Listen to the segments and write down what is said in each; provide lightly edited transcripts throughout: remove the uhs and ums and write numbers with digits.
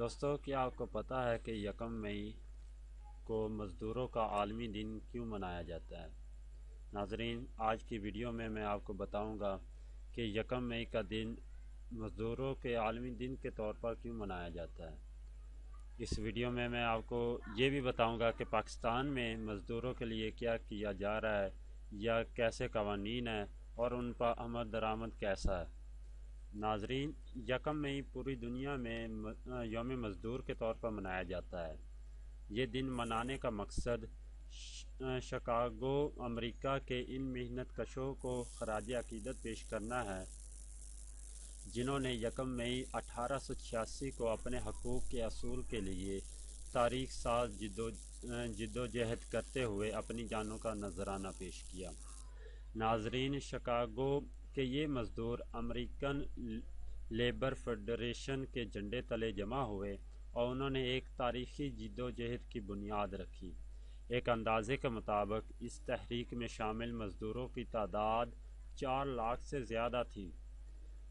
دوستو، کیا آپ کو پتہ ہے کہ یکم مئی کو مزدوروں کا عالمی دن کیوں منایا جاتا ہے؟ ناظرین، آج کی ویڈیو میں آپ کو بتاؤں گا کہ یکم مئی کا دن مزدوروں کے عالمی دن کے طور پر کیوں منایا جاتا ہے۔ اس ویڈیو میں آپ کو یہ بھی بتاؤں گا کہ پاکستان میں مزدوروں کے لیے کیا کیا جا رہا ہے یا کیسے قوانین ہیں اور ان پر عمل درآمد کیسا ہے۔ ناظرین، یکم مئی پوری دنیا میں یوم مزدور کے طور پر منایا جاتا ہے۔ یہ دن منانے کا مقصد شکاگو امریکہ کے ان محنت کشوں کو خراج عقیدت پیش کرنا ہے جنہوں نے یکم مئی 1886 کو اپنے حقوق کے حصول کے لیے تاریخ ساز جدوجہد کرتے ہوئے اپنی جانوں کا نذرانہ پیش کیا۔ ناظرین، شکاگو کے یہ مزدور امریکن لیبر فیڈریشن کے جھنڈے تلے جمع ہوئے اور انہوں نے ایک تاریخی جدوجہد کی بنیاد رکھی۔ ایک اندازے کے مطابق اس تحریک میں شامل مزدوروں کی تعداد 4 لاکھ سے زیادہ تھی۔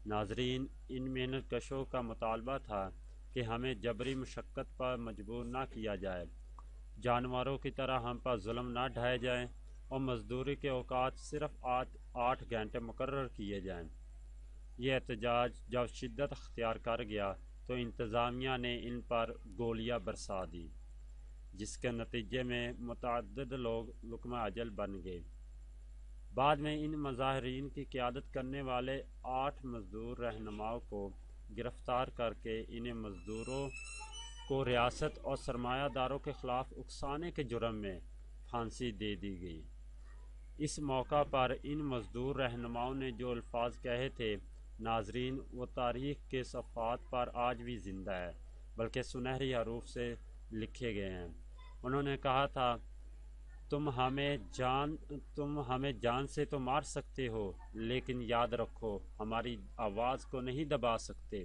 ناظرین، ان محنت کشوں کا مطالبہ تھا کہ ہمیں جبری مشقت پر مجبور نہ کیا جائے، جانوروں کی طرح ہم پر ظلم نہ ڈھائے جائیں اور مزدوری کے اوقات صرف 8 گھنٹے مقرر کیے جائیں۔ یہ احتجاج جب شدت اختیار کر گیا تو انتظامیہ نے ان پر گولیاں برسا دی، جس کے نتیجے میں متعدد لوگ لقمہ اجل بن گئے۔ بعد میں ان مظاہرین کی قیادت کرنے والے 8 مزدور رہنماؤں کو گرفتار کر کے انہیں مزدوروں کو ریاست اور سرمایہ داروں کے خلاف اکسانے کے جرم میں پھانسی دے دی گئی۔ اس موقع پر ان مزدور رہنماؤں نے جو الفاظ کہے تھے، ناظرین، وہ تاریخ کے صفحات پر آج بھی زندہ ہے، بلکہ سنہری حروف سے لکھے گئے ہیں۔ انہوں نے کہا تھا، تم ہمیں جان سے تو مار سکتے ہو، لیکن یاد رکھو ہماری آواز کو نہیں دبا سکتے۔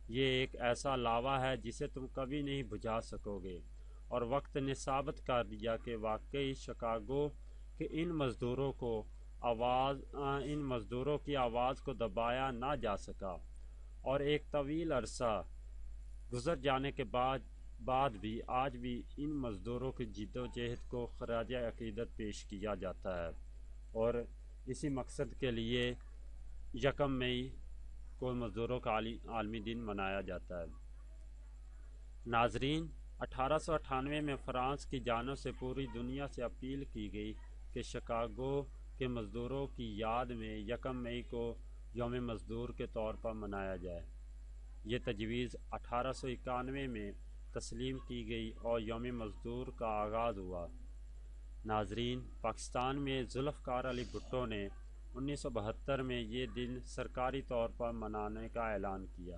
یہ ایک ایسا لاوا ہے جسے تم کبھی نہیں بجھا سکو گے۔ اور وقت نے ثابت کر دیا کہ واقعی شکاگو کہ ان مزدوروں کی آواز کو دبایا نہ جا سکا، اور ایک طویل عرصہ گزر جانے کے بعد بھی آج بھی ان مزدوروں کی جدوجہد کو خراج عقیدت پیش کیا جاتا ہے، اور اسی مقصد کے لیے یکم مئی کو مزدوروں کا عالمی دن منایا جاتا ہے۔ ناظرین، 1898 میں فرانس کی جانب سے پوری دنیا سے اپیل کی گئی کہ شکاگو کے مزدوروں کی یاد میں یکم مئی کو یوم مزدور کے طور پر منایا جائے۔ یہ تجویز 1891 میں تسلیم کی گئی اور یوم مزدور کا آغاز ہوا۔ ناظرین، پاکستان میں ذوالفقار علی بھٹو نے 1972 میں یہ دن سرکاری طور پر منانے کا اعلان کیا۔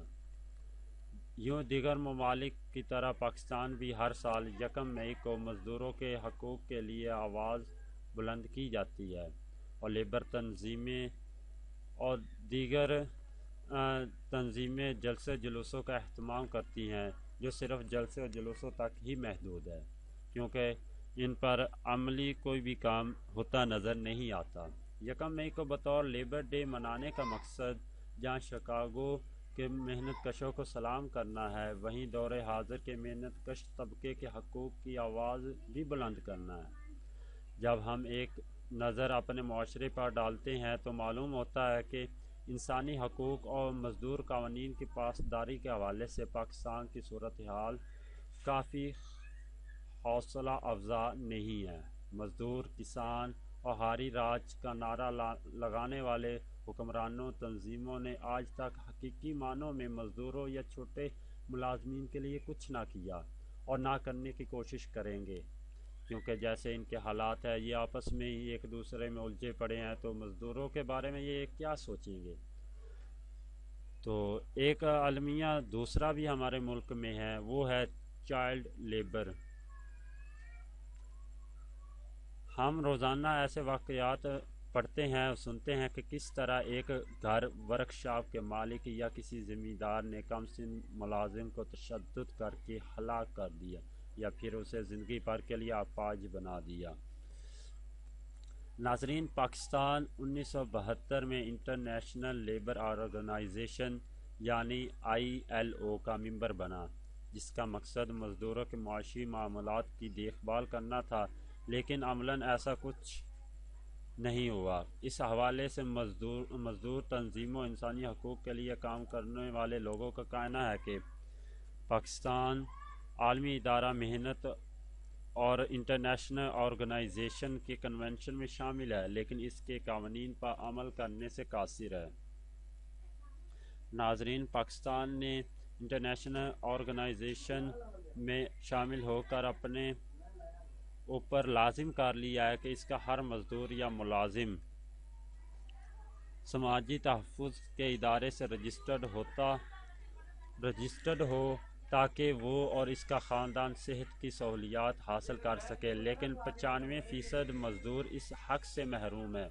یوں دیگر ممالک کی طرح پاکستان بھی ہر سال یکم مئی کو مزدوروں کے حقوق کے لیے آواز بلند کی جاتی ہے، اور لیبر تنظیمیں اور دیگر تنظیمیں جلسے جلوسوں کا اہتمام کرتی ہیں، جو صرف جلسے اور جلوسوں تک ہی محدود ہے، کیونکہ ان پر عملی کوئی بھی کام ہوتا نظر نہیں آتا۔ یکم مئی کو بطور لیبر ڈے منانے کا مقصد جہاں شکاگو کے محنت کشوں کو سلام کرنا ہے، وہیں دور حاضر کے محنت کش طبقے کے حقوق کی آواز بھی بلند کرنا ہے۔ جب ہم ایک نظر اپنے معاشرے پر ڈالتے ہیں تو معلوم ہوتا ہے کہ انسانی حقوق اور مزدور قوانین کی پاسداری کے حوالے سے پاکستان کی صورتحال کافی حوصلہ افزا نہیں ہے۔ مزدور، کسان اور ہاری راج کا نعرہ لگانے والے حکمرانوں تنظیموں نے آج تک حقیقی معنوں میں مزدوروں یا چھوٹے ملازمین کے لیے کچھ نہ کیا اور نہ کرنے کی کوشش کریں گے، کیونکہ جیسے ان کے حالات ہیں، یہ آپس میں ہی ایک دوسرے میں الجھے پڑے ہیں، تو مزدوروں کے بارے میں یہ کیا سوچیں گے۔ تو ایک المیہ دوسرا بھی ہمارے ملک میں ہے، وہ ہے چائلڈ لیبر۔ ہم روزانہ ایسے واقعات پڑھتے ہیں اور سنتے ہیں کہ کس طرح ایک گھر ورکشاپ کے مالک یا کسی زمیندار نے کم سن ملازم کو تشدد کر کے ہلاک کر دیا یا پھر اسے زندگی بھر کے لیے اپاہج بنا دیا۔ ناظرین، پاکستان 1972 میں انٹرنیشنل لیبر آرگنائزیشن یعنی ILO کا ممبر بنا۔ جس کا مقصد مزدوروں کے معاشی معاملات کی دیکھ بھال کرنا تھا، لیکن عملاً ایسا کچھ نہیں ہوا۔ اس حوالے سے مزدور تنظیموں، انسانی حقوق کے لیے کام کرنے والے لوگوں کا کہنا ہے کہ پاکستان عالمی ادارہ محنت اور انٹرنیشنل آرگنائزیشن کے کنونشن میں شامل ہے، لیکن اس کے قوانین پر عمل کرنے سے قاصر ہے۔ ناظرین، پاکستان نے انٹرنیشنل آرگنائزیشن میں شامل ہو کر اپنے اوپر لازم کر لیا ہے کہ اس کا ہر مزدور یا ملازم سماجی تحفظ کے ادارے سے رجسٹرڈ ہو تاکہ وہ اور اس کا خاندان صحت کی سہولیات حاصل کر سکے، لیکن 95% مزدور اس حق سے محروم ہیں۔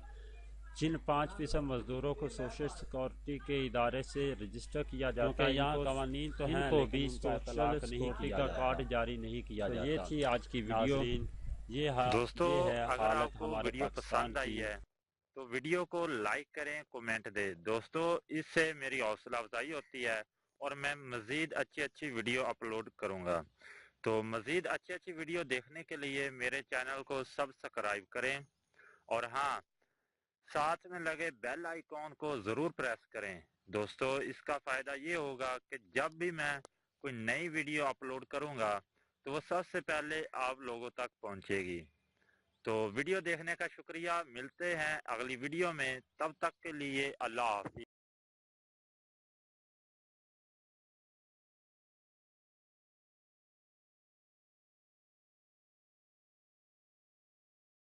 جن 5% مزدوروں کو سوشل سیکورٹی کے ادارے سے رجسٹر کیا جاتا ہے، یہاں قوانین تو ہیں لیکن ان کو سوشل سیکورٹی کا کارڈ جاری نہیں کیا جاتا۔ یہ تھی آج کی ویڈیو۔ دوستو، یہ ہے اگر آپ حالت کو ہمارے ویڈیو پاکستان پسند کی۔ آئی ہے تو ویڈیو کو لائک کریں، کومنٹ دیں۔ دوستو، اس سے میری حوصلہ افزائی ہوتی ہے اور میں مزید اچھی ویڈیو اپلوڈ کروں گا۔ تو مزید اچھی ویڈیو دیکھنے کے لیے میرے چینل کو سبسکرائب کریں، اور ہاں، ساتھ میں لگے بیل آئیکن کو ضرور پریس کریں۔ دوستو، اس کا فائدہ یہ ہوگا کہ جب بھی میں کوئی نئی ویڈیو اپلوڈ کروں گا تو وہ سب سے پہلے آپ لوگوں تک پہنچے گی۔ تو ویڈیو دیکھنے کا شکریہ، ملتے ہیں اگلی ویڈیو میں، تب تک کے لیے اللہ حافظ۔